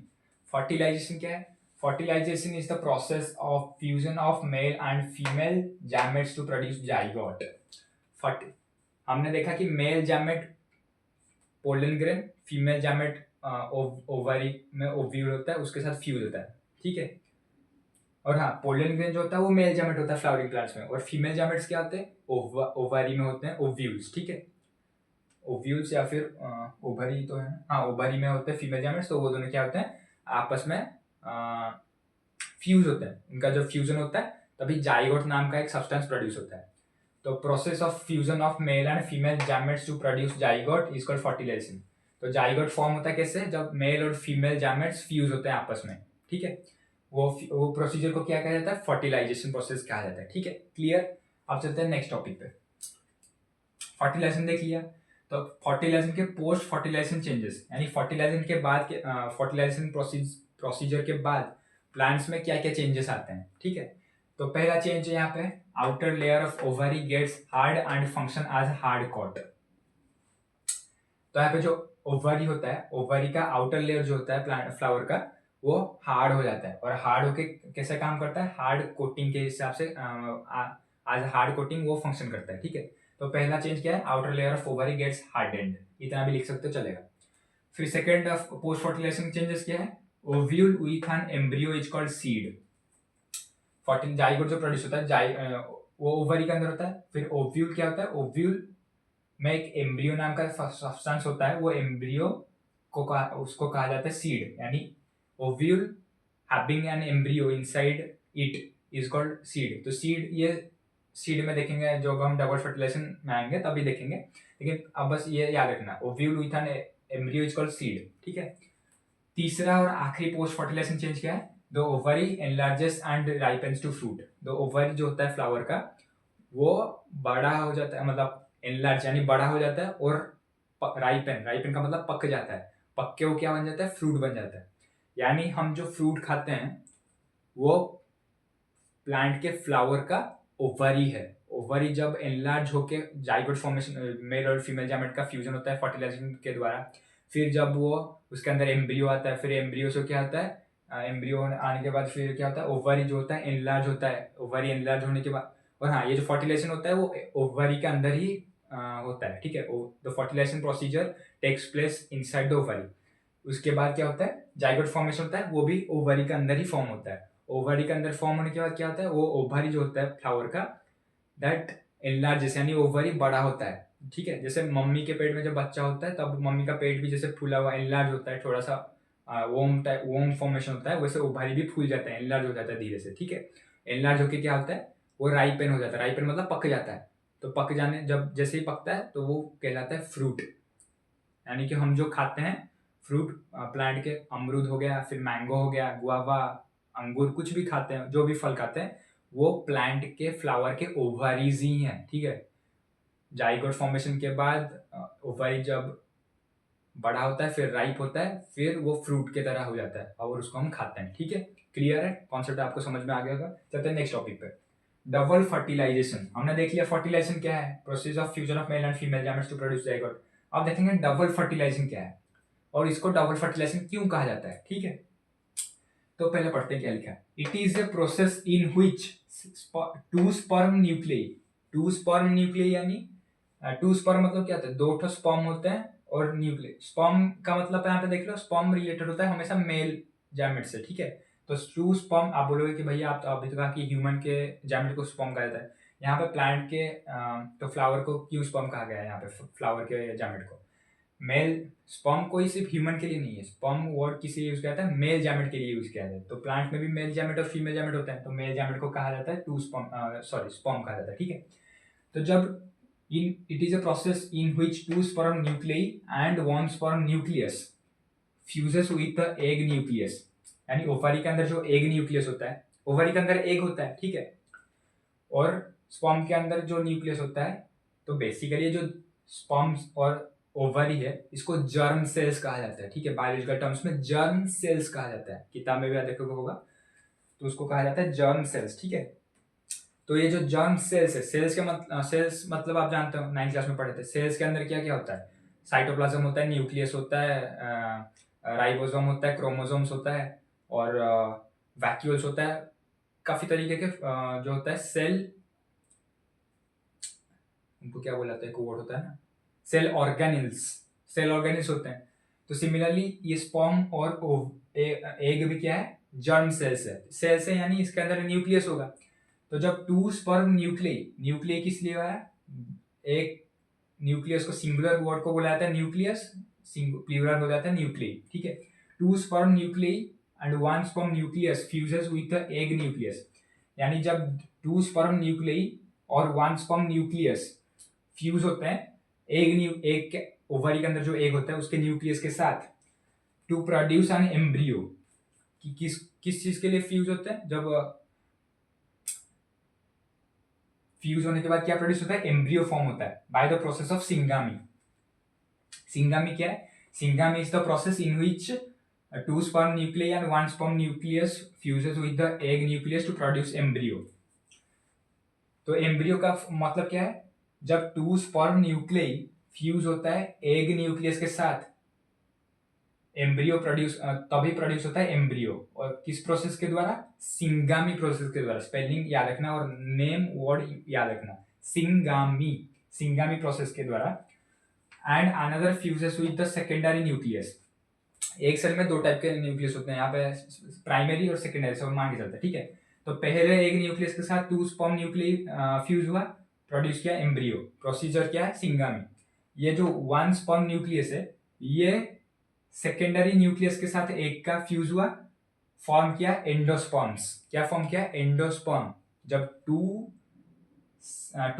Speaker 1: फर्टिलाइजेशन क्या है, fertilisation is the process of fusion of male and female gametes to produce zygote. फर्ट हमने देखा कि male gamete pollen grain, female gamete ovary में ओव्यूल होता है, उसके साथ फ्यूज होता है, ठीक है। और हाँ, पोलन ग्रेन जो होता है वो मेल गैमेट होता है फ्लावरिंग प्लांट्स में, और फीमेल गैमेट्स क्या होते हैं, ओवरी में होते हैं, ओव्यूल्स, ठीक है। ओव्यूल्स या फिर ओवरी तो है, हाँ ओवरी में होते हैं फीमेल गैमेट्स, तो वो दोनों क्या होते हैं, आपस में फ्यूज होते हैं, उनका जब फ्यूजन होता है तभी जाइगोट नाम का एक सब्सटेंस प्रोड्यूस होता है। तो process of fusion of male and female gametes to produce zygote is called fertilisation. तो जाइगोट फॉर्म होता है कैसे, जब मेल और फीमेल गैमेट्स फ्यूज होते हैं आपस में, ठीक है। वो प्रोसीजर को क्या कहा जाता है, फर्टिलाइजेशन प्रोसेस कहा जाता है, ठीक है। क्लियर। अब चलते हैं नेक्स्ट टॉपिक पे। फर्टिलाइजेशन देख लिया, तो फर्टिलाइजेशन के पोस्ट फर्टिलाइजेशन चेंजेस, यानी फर्टिलाइजेशन के बाद के फर्टिलाइजेशन प्रोसीजर के बाद प्लांट्स में क्या क्या चेंजेस आते हैं, ठीक है। तो पहला चेंज है यहाँ पे, outer layer of ovary gets hard and function as hard coat. तो यहाँ पे जो ओवरी होता है, ओवरी का आउटर लेयर जो होता है प्लांट फ्लावर का, वो हार्ड हो जाता है, और हार्ड होके कैसे काम करता है, हार्ड कोटिंग के हिसाब से एज हार्ड कोटिंग वो फंक्शन करता है, ठीक है। तो पहला चेंज क्या है, outer layer of ovary gets hardened, इतना भी लिख सकते हो चलेगा। फिर second of post fertilisation changes क्या है, ovule with an embryo is called seed. Zygote जो प्रोड्यूस होता है वो ओवरी के अंदर होता है। फिर ओव्यूल क्या होता है, ओव्यूल में एक एम्ब्रियो नाम का सब्सटेंस होता है, वो एम्ब्रियो उसको कहा जाता है सीड, यानी ovule having an embryo inside it is called seed. तो सीड, ये सीड में देखेंगे जब हम डबल फर्टिलाइजेशन में आएंगे तभी देखेंगे, लेकिन अब बस ये याद रखना, ovule with an embryo is called seed, ठीक है। तीसरा और आखिरी पोस्ट फर्टिलाइजेशन चेंज क्या है, the ovary enlarges and ripens to fruit. The ovary जो होता है फ्लावर का, वो बड़ा हो जाता है, मतलब एनलार्ज यानी बड़ा हो जाता है, और राइपेन, राइपेन का मतलब पक जाता है, पक के वो क्या बन जाता है, फ्रूट बन जाता है। यानी हम जो फ्रूट खाते हैं वो प्लांट के फ्लावर का ओवरी है। ओवरी जब एनलार्ज होके जाइगोट फॉर्मेशन, मेल और फीमेल गैमेट का फ्यूजन होता है फर्टिलाइजेशन के द्वारा, फिर जब वो उसके अंदर एम्ब्रियो आता है, फिर एम्ब्रियो से क्या होता है, एम्ब्रियो आने के बाद फिर क्या होता है, ओवरी जो होता है एनलार्ज होता है, ओवरी एनलार्ज होने के बाद, और हाँ, ये जो फर्टिलाइजेशन होता है वो ओवरी के अंदर ही होता है, ठीक है। The fertilisation procedure takes place inside the ovary. उसके बाद क्या होता है, जाइगोट फॉर्मेशन होता है, वो भी ओवरी के अंदर ही फॉर्म होता है। ओवरी के अंदर फॉर्म होने के बाद क्या होता है, वो ओवरी जो होता है फ्लावर का, दैट एनलार्जेस, यानी ओवरी बड़ा होता है, ठीक है। जैसे मम्मी के पेट में जब बच्चा होता है तब मम्मी का पेट भी जैसे फूला हुआ एनलार्ज होता है, थोड़ा सा वोम टाइप, वोम फॉर्मेशन होता है, वैसे ओवरी भी फूल जाता है, एनलार्ज हो जाता है धीरे से, ठीक है। एनलार्ज होके क्या होता है, वो राइपेन हो जाता है, राइपेन मतलब पक जाता है। तो पक जाने, जब जैसे ही पकता है तो वो कहलाता है फ्रूट, यानी कि हम जो खाते हैं फ्रूट, प्लांट के अमरूद हो गया, फिर मैंगो हो गया, गुआवा, अंगूर, कुछ भी खाते हैं, जो भी फल खाते हैं, वो प्लांट के फ्लावर के ओवरीज ही हैं, ठीक है। जाइगोट फॉर्मेशन के बाद ओवरी जब बड़ा होता है, फिर राइप होता है, फिर वो फ्रूट के तरह हो जाता है और उसको हम खाते हैं, ठीक है। क्लियर है, कॉन्सेप्ट आपको समझ में आ गया होगा। चलते हैं नेक्स्ट टॉपिक पे, डबल फर्टिलाइजेशन। हमने देख लिया फर्टिलाइजेशन क्या है, process of fusion of male and female gametes to produce zygote. अब देखेंगे डबल फर्टिलाइजेशन क्या है और इसको डबल फर्टिलाइजेशन क्यों कहा जाता है, ठीक है। तो पहले पढ़ते हैं क्या लिखा है, it is a process in which two sperm nuclei, two sperm nuclei यानी टू स्पर्म मतलब क्या होता है, दो ठो स्पर्म होते हैं, और न्यूक्लियस, स्पर्म का मतलब यहाँ पे देख लो, स्पर्म रिलेटेड होता है हमेशा मेल गैमेट से, ठीक है। तो टू स्पर्म, आप बोलोगे कि भैया आप तो अभी तो कहा कि ह्यूमन के गैमेट को स्पर्म कहा जाता है, यहाँ पे प्लांट के तो फ्लावर को क्यों स्पर्म कहा गया है, यहाँ पे फ्लावर के गैमेट को। मेल स्पर्म कोई सिर्फ ह्यूमन के लिए नहीं है, स्पर्म वर्ड किसी यूज किया जाता है, मेल गैमेट के लिए यूज किया जाता है। तो प्लांट में भी मेल गैमेट और फीमेल गैमेट होता है, तो मेल गैमेट को कहा जाता है टू स्पर्म, सॉरी स्पर्म कहा जाता है, ठीक है। तो जब it is a process in which two sperm nuclei and one sperm nucleus fuses with the egg nucleus, यानी ओवरी के अंदर जो एग न्यूक्लियस होता है, ओवरी के अंदर एग होता है, ठीक है, और स्पर्म के अंदर जो न्यूक्लियस होता है, तो बेसिकली जो स्पर्म और ओवरी है इसको जर्म सेल्स कहा जाता है, ठीक है। बायोलॉजिकल टर्म्स में जर्म सेल्स कहा जाता है, किताब में भी देखोगे होगा, तो उसको कहा जाता है जर्म सेल्स, ठीक है। तो ये जो जर्म सेल्स है, सेल्स के सेल्स मतलब आप जानते हो 9th क्लास में पढ़े थे, सेल्स के अंदर क्या क्या होता है, साइटोप्लाज्म होता है, न्यूक्लियस होता है, राइबोसोम होता है, क्रोमोसोम्स होता है, और वैक्यूल्स होता है, काफी तरीके के जो होता है सेल, उनको क्या बोला जाता है, एक वर्ड होता है ना, सेल ऑर्गेनिल्स, सेल ऑर्गेनिल्स होते हैं। तो सिमिलरली ये स्पर्म और एग भी क्या है, जर्म सेल्स है, सेल्स है यानी इसके अंदर न्यूक्लियस होगा। तो जब टू स्पर्म न्यूक्लियई, न्यूक्लियई किस लिए है, एक न्यूक्लियस को सिंगुलर वर्ड को बोला जाता है न्यूक्लियस, प्लूरल हो जाता है न्यूक्लियई, ठीक है। Two sperm nuclei and one sperm nucleus fuses with the egg nucleus, यानी जब 2 sperm nuclei और 1 sperm nucleus फ्यूज होते हैं एग के ओवरी के अंदर जो एग होता है उसके न्यूक्लियस के साथ टू प्रोड्यूस एन एम्ब्रियो। कि किस चीज के लिए फ्यूज होते हैं? जब फ्यूज होने के बाद क्या प्रोड्यूस होता है? एम्ब्रियो फॉर्म होता है बाय द प्रोसेस ऑफ सिंगामी। सिंगामी क्या है? सिंगामी is the process in which 2 sperm nuclei and 1 sperm nucleus fuses with the egg nucleus to produce embryo। तो एम्ब्रियो का मतलब क्या है? जब 2 sperm nuclei फ्यूज होता है एग न्यूक्लियस के साथ एम्ब्रियो प्रोड्यूस, तभी प्रोड्यूस होता है एम्ब्रियो। और किस प्रोसेस के द्वारा? सिंगामी प्रोसेस के द्वारा। स्पेलिंग याद रखना और नेम वर्ड याद रखना, सिंगामी, सिंगामी प्रोसेस के द्वारा। And another fuses with the secondary nucleus. एक सेल में 2 टाइप के न्यूक्लियस होते हैं, यहाँ पे प्राइमरी और सेकेंडरी सब मान के चलते हैं, ठीक है। तो पहले एक न्यूक्लियस के साथ 2 स्पर्म न्यूक्लियस फ्यूज हुआ, प्रोड्यूस किया एम्ब्रियो। प्रोसीजर क्या है? सिंगामी। ये जो 1 स्पर्म न्यूक्लियस है ये सेकेंडरी न्यूक्लियस के साथ एक का फ्यूज हुआ, फॉर्म किया एंडोस्पर्म्स। क्या फॉर्म किया? एंडोस्पर्म। जब 2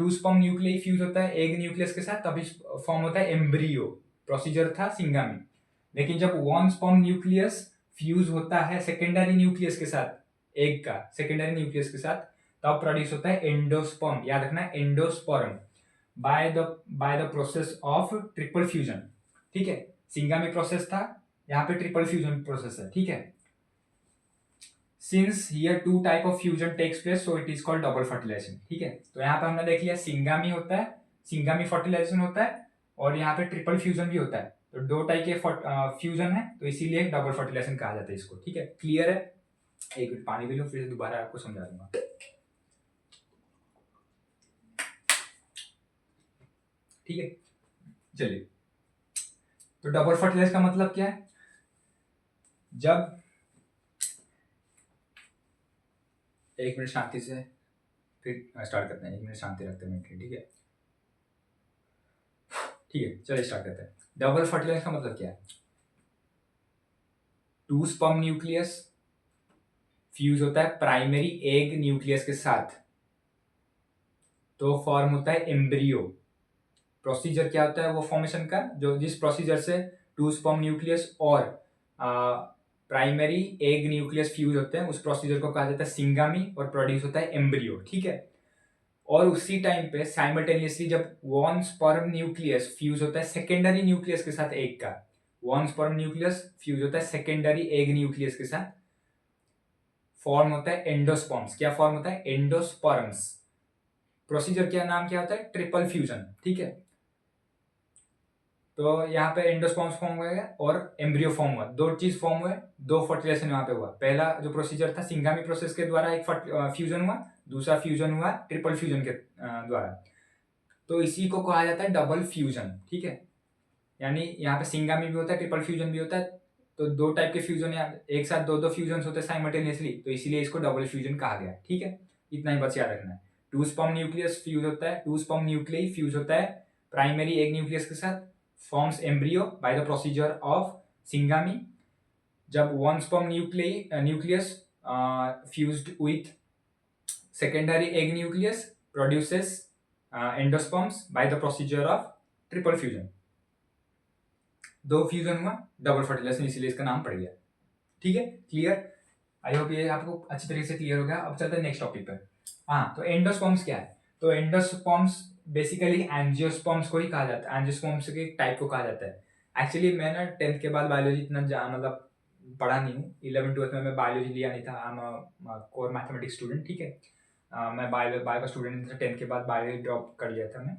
Speaker 1: स्पर्म न्यूक्लियस फ्यूज होता है एक न्यूक्लियस के साथ तभी फॉर्म होता है एम्ब्रियो। प्रोसीजर था सिंगामी। लेकिन जब 1 स्पर्म न्यूक्लियस फ्यूज होता है सेकेंडरी न्यूक्लियस के साथ, एग का सेकेंडरी न्यूक्लियस के साथ, तब प्रोड्यूस होता है एंडोस्पर्म। याद रखना, endosperm by the process of triple fusion, ठीक है। सिंगामी प्रोसेस था, यहाँ पे ट्रिपल फ्यूजन प्रोसेस है, ठीक है। Since here 2 type of fusion takes place so it is called double fertilisation, ठीक है। तो यहाँ पे हमने देख लिया सिंगामी होता है, सिंगामी फर्टिलाइजेशन होता है, और यहाँ पे ट्रिपल फ्यूजन भी होता है। तो 2 टाइप के फ्यूजन है, तो इसीलिए डबल फर्टिलाइजेशन कहा जाता है इसको, ठीक है। क्लियर है? एक मिनट पानी पी लो, फिर दोबारा आपको समझा दूंगा, ठीक है। चलिए, तो डबल फर्टिलाइजेशन का मतलब क्या है? जब एक मिनट शांति से, फिर स्टार्ट करते हैं। 1 मिनट शांति रखते हैं, ठीक है, ठीक है। चलिए स्टार्ट करते हैं। डबल फर्टिलाइजेशन का मतलब क्या है? 2 स्पर्म न्यूक्लियस फ्यूज होता है प्राइमरी एग न्यूक्लियस के साथ, तो फॉर्म होता है एम्ब्रियो। प्रोसीजर क्या होता है वो फॉर्मेशन का? जो जिस प्रोसीजर से 2 स्पर्म न्यूक्लियस और प्राइमरी एग न्यूक्लियस फ्यूज होते हैं उस प्रोसीजर को कहा जाता है सिंगामी, और प्रोड्यूस होता है एम्ब्रियो, ठीक है। और उसी टाइम पे साइमल्टेनियसली जब 1 स्पर्म न्यूक्लियस फ्यूज होता है सेकेंडरी न्यूक्लियस के साथ एग का, 1 स्पर्म न्यूक्लियस फ्यूज होता है सेकेंडरी एग न्यूक्लियस के साथ, फॉर्म होता है एंडोस्पर्म्स। क्या फॉर्म होता है? एंडोस्पर्म्स। प्रोसीजर क्या, नाम क्या होता है? ट्रिपल फ्यूजन, ठीक है। तो यहाँ पे एंडोस्पर्म्स फॉर्म हुआ है और एम्ब्रियो फॉर्म हुआ, 2 चीज फॉर्म हुए, 2 फर्टिलाइजेशन यहाँ पे हुआ। पहला जो प्रोसीजर था सिंगामी प्रोसेस के द्वारा एक फ्यूजन हुआ, दूसरा फ्यूजन हुआ ट्रिपल फ्यूजन के द्वारा। तो इसी को कहा जाता है डबल फ्यूजन, ठीक है। यानी यहाँ पे सिंगामी भी होता है, ट्रिपल फ्यूजन भी होता है, तो 2 टाइप के फ्यूजन एक साथ 2 फ्यूजन होते हैं साइमल्टेनियसली, तो इसीलिए इसको डबल फ्यूजन कहा गया, ठीक है। इतना ही बस याद रखना है। 2 स्पर्म न्यूक्लियस फ्यूज होता है, 2 स्पर्म न्यूक्लियस फ्यूज होता है प्राइमरी एग न्यूक्लियस के साथ, forms embryo by the procedure of Singami। जब 1 sperm nucleus fused with secondary egg nucleus produces endosperms by the procedure of triple fusion। 2 fusion हुआ, double fertilisation, इसीलिए इसका नाम पड़ गया, ठीक है। क्लियर? आई होप ये आपको अच्छी तरीके से क्लियर हो गया। अब चलते हैं नेक्स्ट टॉपिक पर। हाँ, तो एंडोस्पर्म्स क्या है? तो एंडोस्पर्म्स बेसिकली एंजियोस्पर्म्स को ही कहा जाता है, एंजियोस्पर्म्स के टाइप को कहा जाता है। एक्चुअली मैं ना 10th के बाद बायोलॉजी इतना मतलब पढ़ा नहीं हूँ। 11th-12th में मैं बायोलॉजी लिया नहीं था, I am core mathematics student, ठीक है। मैं बायो का स्टूडेंट था। 10th के बाद बायो ड्रॉप कर लिया था मैं,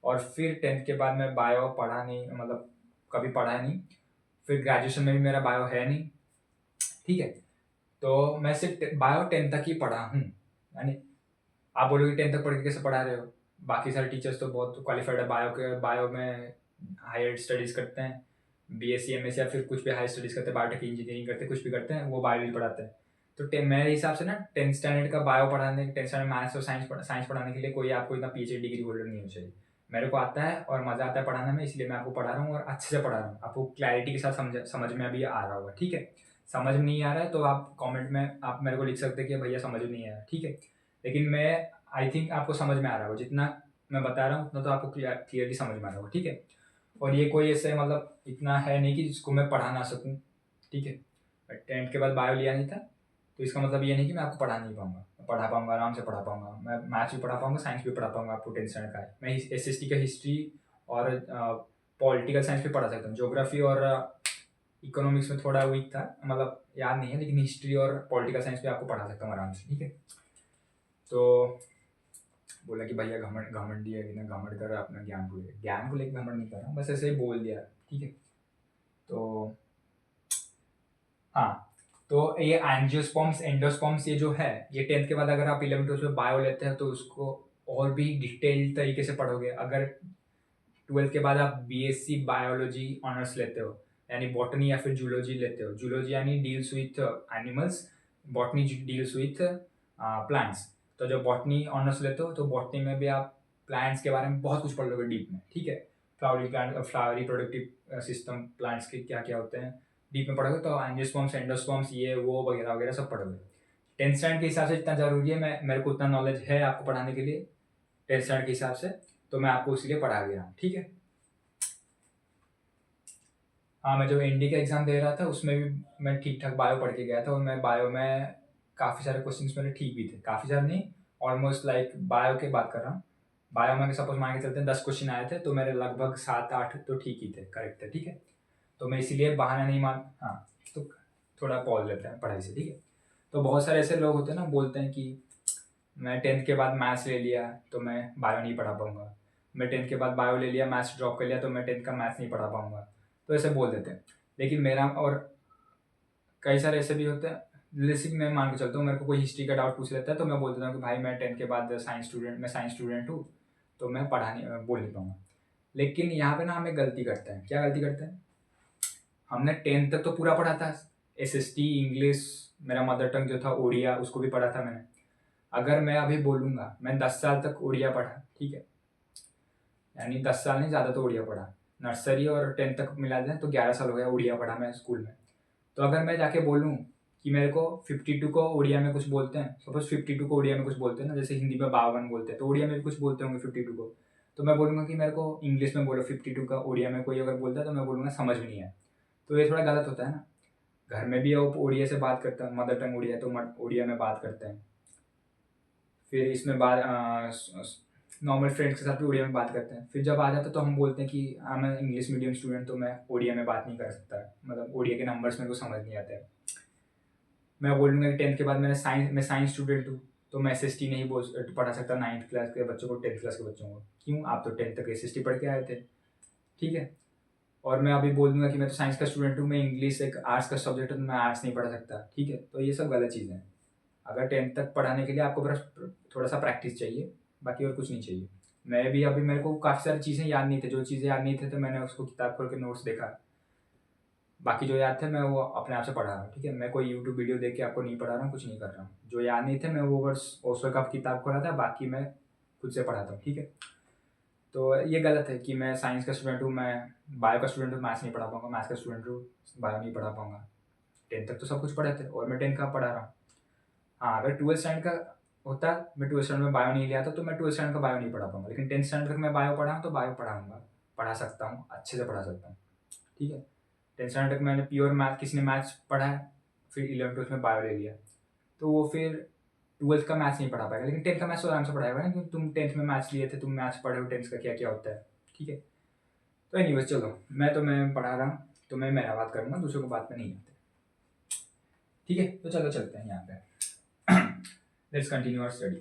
Speaker 1: और फिर 10th के बाद मैं बायो पढ़ा नहीं, मतलब कभी पढ़ा नहीं। फिर ग्रेजुएशन में भी मेरा बायो है नहीं, ठीक है। तो मैं सिर्फ बायो 10th तक ही पढ़ा हूँ। यानी आप बोलोगे 10th तक पढ़ के कैसे पढ़ा रहे हो? बाकी सारे टीचर्स तो बहुत क्वालिफाइड है बायो में हायर स्टडीज करते हैं, बीएससी एमएससी या फिर कुछ भी हायर स्टडीज करते हैं, बायोटेक इंजीनियरिंग करते हैं, कुछ भी करते हैं, वो बायोलॉजी पढ़ाते हैं। तो मेरे हिसाब से ना 10th स्टैंडर्ड का बायो पढ़ाने, 10th स्टैंडर्ड मैथ्स और साइंस पढ़ाने के लिए कोई आपको इतना पीएचडी डिग्री होल्डर नहीं होना चाहिए। मेरे को आता है और मज़ा आता है पढ़ाने में, इसलिए मैं आपको पढ़ा रहा हूँ और अच्छे से पढ़ा रहा हूँ। आपको क्लैरिटी के साथ समझ में अभी आ रहा होगा, ठीक है। समझ में नहीं आ रहा है तो आप कमेंट में आप मेरे को लिख सकते हैं कि भैया समझ में नहीं आया, ठीक है। लेकिन मैं आई थिंक आपको समझ में आ रहा होगा, जितना मैं बता रहा हूँ उतना तो आपको क्लियरली समझ में आ रहा होगा, ठीक है। और ये कोई ऐसे मतलब इतना है नहीं कि जिसको मैं पढ़ा ना सकूँ, ठीक है। 10th के बाद बायो लिया नहीं था तो इसका मतलब ये नहीं कि मैं आपको पढ़ा नहीं पाऊंगा, मैं पढ़ा पाऊंगा, आराम से पढ़ा पाऊंगा, मैं मैथ्स भी पढ़ा पाऊंगा, साइंस भी पढ़ा पाऊंगा, आपको 10th स्टैंडर्ड का है। मैं SST का हिस्ट्री और पॉलिटिकल साइंस भी पढ़ा सकता हूँ। ज्योग्राफी और इकोनॉमिक्स में थोड़ा वीक था, मतलब याद नहीं है, लेकिन हिस्ट्री और पॉलिटिकल साइंस भी आपको पढ़ा सकता हूँ आराम से, ठीक है। तो बोला कि भैया घमंडी है कि ना, घमंड कर रहा है अपना ज्ञान को लेकर घमंड नहीं कर रहा हूँ, बस ऐसे ही बोल दिया, ठीक है। तो हाँ, तो ये एंजियोस्पर्म्स एंडोस्पर्म्स ये जो है, ये 10th के बाद अगर आप 11th 12th में बायो लेते हैं तो उसको और भी डिटेल्ड तरीके से पढ़ोगे। अगर 12th के बाद आप BSc बायोलॉजी ऑनर्स लेते हो, यानी बॉटनी या फिर जूलॉजी लेते हो, जूलॉजी यानी deals with animals, botany deals with plants. तो जब बॉटनी ऑनर्स लेते हो तो बॉटनी में भी आप प्लांट्स के बारे में बहुत कुछ पढ़ लोगे डीप में, ठीक है। फ्लावरी प्रोडक्टिव सिस्टम प्लांट्स के क्या क्या होते हैं डीप में पढ़ोगे, तो एंजियोस्पर्म्स एंडोस्पर्म्स ये वो वगैरह वगैरह सब पढ़ोगे। 10th स्टैंडर्ड के हिसाब से जितना जरूरी है, मैं मेरे को उतना नॉलेज है आपको पढ़ाने के लिए 10th स्टैंडर्ड के हिसाब से, तो मैं आपको इसीलिए पढ़ा भी रहा हूँ, ठीक है। हाँ, मैं जब एनडी का एग्जाम दे रहा था उसमें भी मैं ठीक ठाक बायो पढ़ के गया था, और मैं बायो में काफ़ी सारे क्वेश्चंस मेरे ठीक भी थे, काफ़ी सारे नहीं, ऑलमोस्ट लाइक बायो की बात कर रहा हूँ। बायो में सपोज मान के चलते हैं 10 क्वेश्चन आए थे तो मेरे लगभग 7-8 तो ठीक ही थे, करेक्ट थे, ठीक है। तो मैं इसीलिए बहाना नहीं मान, हाँ, तो थोड़ा पॉज लेते हैं पढ़ाई से, ठीक है। तो बहुत सारे ऐसे लोग होते हैं ना, बोलते हैं कि मैं 10th के बाद मैथ्स ले लिया तो मैं बायो नहीं पढ़ा पाऊंगा, मैं 10th के बाद बायो ले लिया, मैथ्स ड्रॉप कर लिया तो मैं 10th का मैथ्स नहीं पढ़ा पाऊंगा, तो ऐसे बोल देते हैं। लेकिन मेरा और कई सारे ऐसे भी होते हैं, जैसे कि मैं मान के चलता हूँ, मेरे को कोई हिस्ट्री का डाउट पूछ लेता है तो मैं बोल देता हूँ कि भाई मैं 10th के बाद साइंस स्टूडेंट हूँ, तो मैं पढ़ा नहीं बोल नहीं पाऊंगा। लेकिन यहाँ पे ना हमें गलती करते हैं, क्या गलती करते हैं, हमने 10th तक तो पूरा पढ़ा था, SST इंग्लिश, मेरा मदर टंग जो था उड़िया उसको भी पढ़ा था मैंने। अगर मैं अभी बोलूँगा मैं 10 साल तक उड़िया पढ़ा, ठीक है, यानी 10 साल नहीं, ज़्यादा तो उड़िया पढ़ा, नर्सरी और 10th तक मिला दें तो 11 साल हो गया उड़िया पढ़ा मैं स्कूल में। तो अगर मैं जाके बोलूँ कि मेरे को 52 को उड़िया में कुछ बोलते हैं, सपोज 52 को उड़िया में कुछ बोलते हैं ना, जैसे हिंदी में 52 बोलते हैं तो उड़िया में भी कुछ बोलते होंगे 52 को, तो मैं बोलूँगा कि मेरे को इंग्लिश में बोलो 52 का, उड़िया में कोई अगर बोलता है तो मैं बोलूँगा समझ में नहीं आया। तो ये थोड़ा गलत होता है ना। घर में भी वो उड़िया से बात करता है, मदर टंग उड़िया, तो उड़िया में बात करते हैं। फिर इसमें बात नॉर्मल फ्रेंड्स के साथ भी उड़िया में बात करते हैं। फिर जब आ जाता है तो हम बोलते हैं कि हाँ मैं इंग्लिश मीडियम स्टूडेंट, तो मैं उड़िया में बात नहीं कर सकता, मतलब उड़िया के नंबर्स मेरे को समझ नहीं आते हैं। मैं बोलूँगा कि 10th के बाद मैं साइंस स्टूडेंट हूँ तो मैं SST नहीं पढ़ा सकता 9th क्लास के बच्चों को, 10th क्लास के बच्चों को। क्यों, आप तो 10th तक SST पढ़ के आए थे, ठीक है। और मैं अभी बोल दूंगा कि मैं तो साइंस का स्टूडेंट हूँ, मैं इंग्लिश एक आर्ट्स का सब्जेक्ट है तो मैं आर्ट्स नहीं पढ़ा सकता, ठीक है। तो ये सब गलत चीज़ें हैं। अगर 10th तक पढ़ाने के लिए आपको बस थोड़ा सा प्रैक्टिस चाहिए, बाकी और कुछ नहीं चाहिए। मैं भी अभी मेरे को काफ़ी सारी चीज़ें याद नहीं थे, जो चीज़ें याद नहीं थे तो मैंने उसको किताब खोल के नोट्स देखा, बाकी जो याद थे मैं वो अपने आप से पढ़ा रहा हूँ, ठीक है। मैं कोई यूट्यूब वीडियो देख के आपको नहीं पढ़ा रहा हूँ, कुछ नहीं कर रहा हूँ। जो याद नहीं थे मैं वो बस ओसो का किताब खोला था, बाकी मैं खुद से पढ़ाता हूँ, ठीक है। तो ये गलत है कि मैं साइंस का स्टूडेंट हूँ, मैं बायो का स्टूडेंट हूँ, मैथ्स नहीं पढ़ा पाऊंगा, मैथ्स का स्टूडेंट हूँ, बायो नहीं पढ़ा पाऊंगा। 10th तक तो सब कुछ पढ़े थे और मैं 10th का पढ़ा रहा हूँ। हाँ, अगर 12th स्टैंडर्ड का होता, मैं 12th स्टैंडर्ड में बायो नहीं लिया था तो मैं 12th स्टैंडर्ड का बायो नहीं पढ़ा पाऊंगा, लेकिन 10th स्टैंडर्ड तक मैं बायो पढ़ा हूँ तो बायो पढ़ाऊंगा, पढ़ा सकता हूँ, अच्छे से पढ़ा सकता हूँ, ठीक है। 10th स्टैंडर्ड तक मैंने प्योर मैथ, किसी ने मैथ्स पढ़ा है, फिर 11th 12th में बायो ले लिया, तो वो फिर 12th का मैथ्स नहीं पढ़ा पाएगा, लेकिन 10th का मैथ्स तो आराम से पढ़ाएगा ना, क्योंकि तुम 10th में मैथ्स लिए थे, तुम मैथ्स पढ़े हो 10th का क्या क्या होता है, ठीक है। तो एनीवेज चलो, मैं पढ़ा रहा हूँ तो मैं मेरा बात करूँगा, दूसरों को बात में नहीं आते, ठीक है। तो चलो चलते हैं यहाँ पे। Let's continue our study.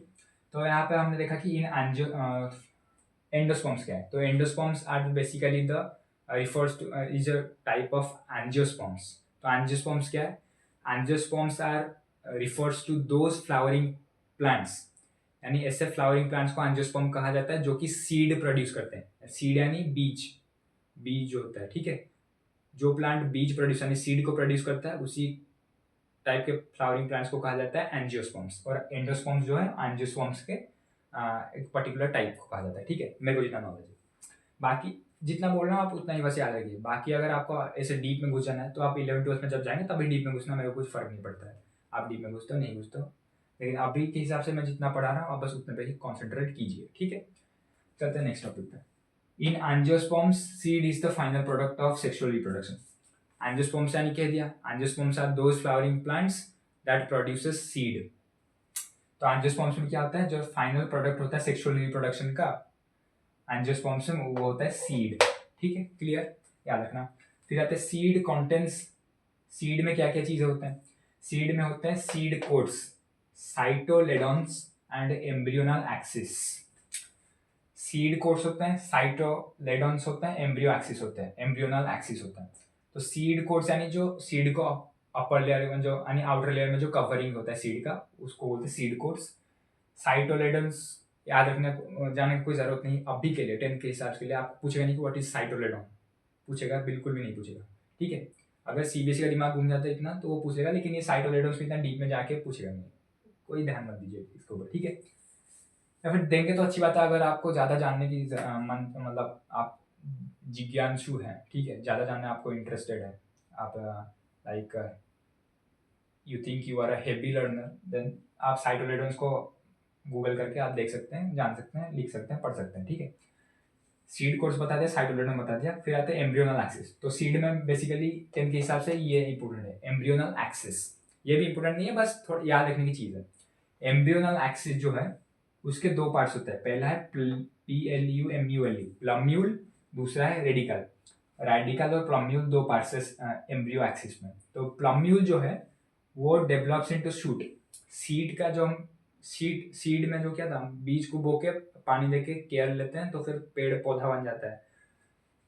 Speaker 1: तो यहाँ पे हमने देखा कि इन एंडोस्पर्म्स क्या है, तो endosperms are basically the refers to is a type of angiosperms. तो एंजियोस्पर्म्स क्या है, angiosperms are refers to those flowering plants, यानी ऐसे फ्लावरिंग प्लांट्स को एंजियोस्पर्म कहा जाता है जो कि सीड प्रोड्यूस करते हैं। सीड यानी बीज, बीज होता है, ठीक है। जो प्लांट बीज प्रोड्यूस यानी सीड को प्रोड्यूस करता है, उसी टाइप के फ्लावरिंग प्लांट्स को कहा जाता है एंजियोस्पर्म्स, और एंडोस्पर्म्स जो है एंजियोस्पर्म्स के एक पर्टिकुलर टाइप को कहा जाता है, ठीक है, मेरे को जितना नॉलेज है। बाकी जितना बोल रहा हूँ आप उतना ही बस याद रखिए। बाकी अगर आपको ऐसे डीप में घुस जाना है तो आप 11th-12th में जब जाएंगे तभी डीप में घुसना, मेरे को कुछ फर्क नहीं पड़ता है, आप डीप में घुसते हो नहीं घुसते हो, लेकिन अभी के हिसाब से मैं जितना पढ़ा रहा हूँ आप बस उतने पे ही कॉन्सेंट्रेट कीजिए, ठीक है। चलते हैं नेक्स्ट टॉपिक पे। In angiosperms seed is the final product of sexual reproduction. Angiosperms यानी कह दिया, angiosperms are those flowering plants that produces seed. तो एंजियोस्पर्म्स में क्या होता है, जो फाइनल प्रोडक्ट होता है सेक्सुअल रिप्रोडक्शन का एंजियोस्पर्म्स में, वो होता है सीड, ठीक है, क्लियर, याद रखना। फिर आते हैं सीड कंटेंट्स। सीड में क्या क्या चीजें होते हैं, सीड में होते हैं seed coats, cotyledons and embryonal axis. Seed coats होते हैं, साइटोलेडॉन्स होते हैं, एम्ब्रियो एक्सिस होते हैं, एम्ब्रियोनल एक्सिस होता है। तो सीड कोट्स यानी जो सीड को अपर लेयर में जो यानी आउटर लेयर में जो कवरिंग होता है सीड का, उसको बोलते हैं सीड कोट्स। साइटोलेडॉन्स याद रखने जाने की कोई जरूरत नहीं अभी के लिए, 10th के हिसाब के लिए आपको पूछेगा नहीं कि व्हाट इज साइटोलेडॉन, पूछेगा बिल्कुल भी नहीं पूछेगा, ठीक है। अगर सीबीएसई का दिमाग घूम जाता है इतना तो वो पूछेगा, लेकिन ये साइटोलेडॉन्स में इतना डीप में जाके पूछेगा नहीं, कोई ध्यान मत दीजिए इसके ऊपर, ठीक है। या फिर देंगे तो अच्छी बात है, अगर आपको ज़्यादा जानने की मन मतलब आप जिज्ञासु हैं, ठीक है, ज़्यादा जानने आपको इंटरेस्टेड है, आप like you think you are a heavy learner, then आप साइटोलेडॉन्स को गूगल करके आप देख सकते हैं, जान सकते हैं, लिख सकते हैं, पढ़ सकते हैं, ठीक है। सीड कोर्स बता दिया, साइटोलेडॉन बता दिया, फिर आते हैं एम्ब्रियोनल एक्सिस। तो सीड में बेसिकली 10th के हिसाब से ये इंपॉर्टेंट है, एम्ब्रियोनल एक्सिस। ये भी इंपॉर्टेंट नहीं है, बस थोड़ा याद रखने की चीज़ है। एम्ब्रियोनल एक्सिस जो है उसके दो पार्ट्स होते हैं, पहला है PLUMUL, प्लम्यूल, दूसरा है रेडिकल। रेडिकल और प्लम्यूल दो पार्ट्स है एम्ब्रियो एक्सिस में। तो प्लम्यूल जो है वो डेवलप्स इनटू शूट। सीड का जो हम सीड में जो क्या था, बीज को बो के पानी देके केयर लेते हैं तो फिर पेड़ पौधा बन जाता है।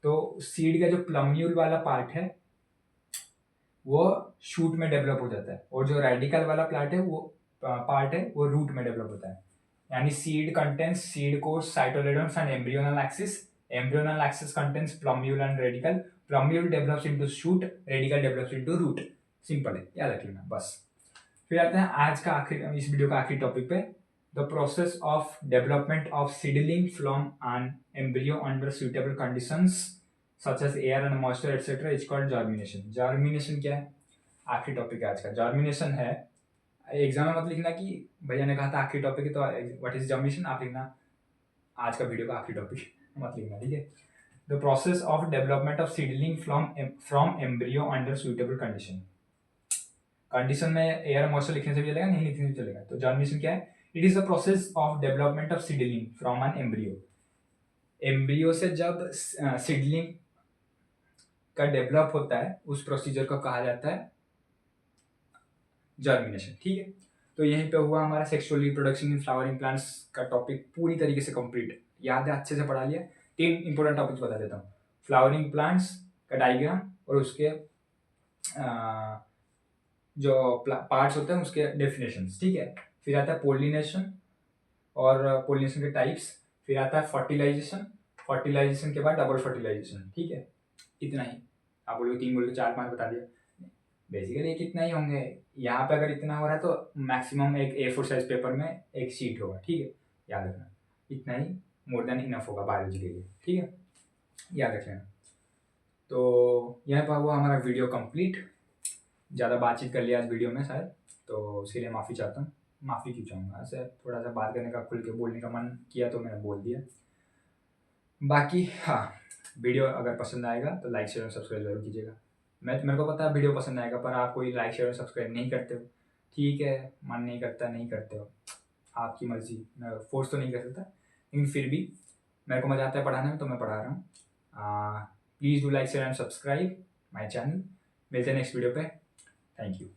Speaker 1: तो सीड का जो प्लम्यूल वाला पार्ट है वो शूट में डेवलप हो जाता है, और जो रेडिकल वाला पार्ट है वो रूट में डेवलप होता है। यानी seed contents seed coats, cotyledons and embryonal axis. Embryonal axis contents plumule and radicle. Plumule develops into shoot, radicle develops into root. Simple है, याद रख लेना बस। फिर आते हैं आज का आखिरी, इस वीडियो का आखिरी टॉपिक पे, the process of development of seedling from an embryo under suitable conditions such as air and moisture etcetera is called germination. Germination क्या है, आखिरी टॉपिक है आज का। जर्मिनेशन है, एग्जाम में मत लिखना कि भैया ने कहा था आखिरी टॉपिक है तो व्हाट इज जर्मिनेशन, आप लिखना आज का वीडियो का आखिरी टॉपिक मत लिखना, ठीक है। The process of development of seedling from embryo under suitable condition. Condition में एयर मॉइस्चर लिखने से भी चलेगा, नहीं लिखने से भी चलेगा। तो जर्मिनेशन क्या है, it is the process of development of seedling from an embryo. Embryo से जब सीडलिंग का डेवलप होता है उस प्रोसीजर को कहा जाता है जर्मिनेशन, ठीक है। तो यहीं पे हुआ हमारा sexual reproduction in flowering plants का टॉपिक पूरी तरीके से कंप्लीट। याद है, अच्छे से पढ़ा लिया। 3 इंपॉर्टेंट टॉपिक्स बता देता हूँ, फ्लावरिंग प्लांट्स का डायग्राम और उसके जो पार्ट्स होते हैं उसके डेफिनेशंस, ठीक है। फिर आता है पोलिनेशन और पोलिनेशन के टाइप्स। फिर आता है फर्टिलाइजेशन, फर्टिलाइजेशन के बाद डबल फर्टिलाइजेशन, ठीक है। इतना ही, आप बोलोगे 3 बोलोगे 4-5 बता दिया, बेसिकली कितना ही होंगे। यहाँ पे अगर इतना हो रहा है तो मैक्सिमम एक A4 साइज पेपर में एक शीट होगा, ठीक है, याद रखना। इतना ही मोर देन इनफ होगा बायोलॉजी के लिए, ठीक है, याद रख लेना। तो यहाँ पर हुआ हमारा वीडियो कंप्लीट। ज़्यादा बातचीत कर लिया आज वीडियो में शायद, तो इसके लिए माफ़ी चाहता हूँ। माफ़ी क्यों चाहूँगा, ऐसे थोड़ा सा बात करने का, खुल के बोलने का मन किया तो मैंने बोल दिया। बाकी हाँ, वीडियो अगर पसंद आएगा तो लाइक शेयर और सब्सक्राइब जरूर कीजिएगा। मेरे को पता है वीडियो पसंद आएगा, पर आप कोई लाइक शेयर और सब्सक्राइब नहीं करते हो, ठीक है, मन नहीं करता, नहीं करते हो, आपकी मर्जी, मैं फोर्स तो नहीं कर सकता, लेकिन फिर भी मेरे को मजा आता है पढ़ाने में तो मैं पढ़ा रहा हूँ। Please do like share and subscribe my channel. मिलते हैं नेक्स्ट वीडियो पे, थैंक यू।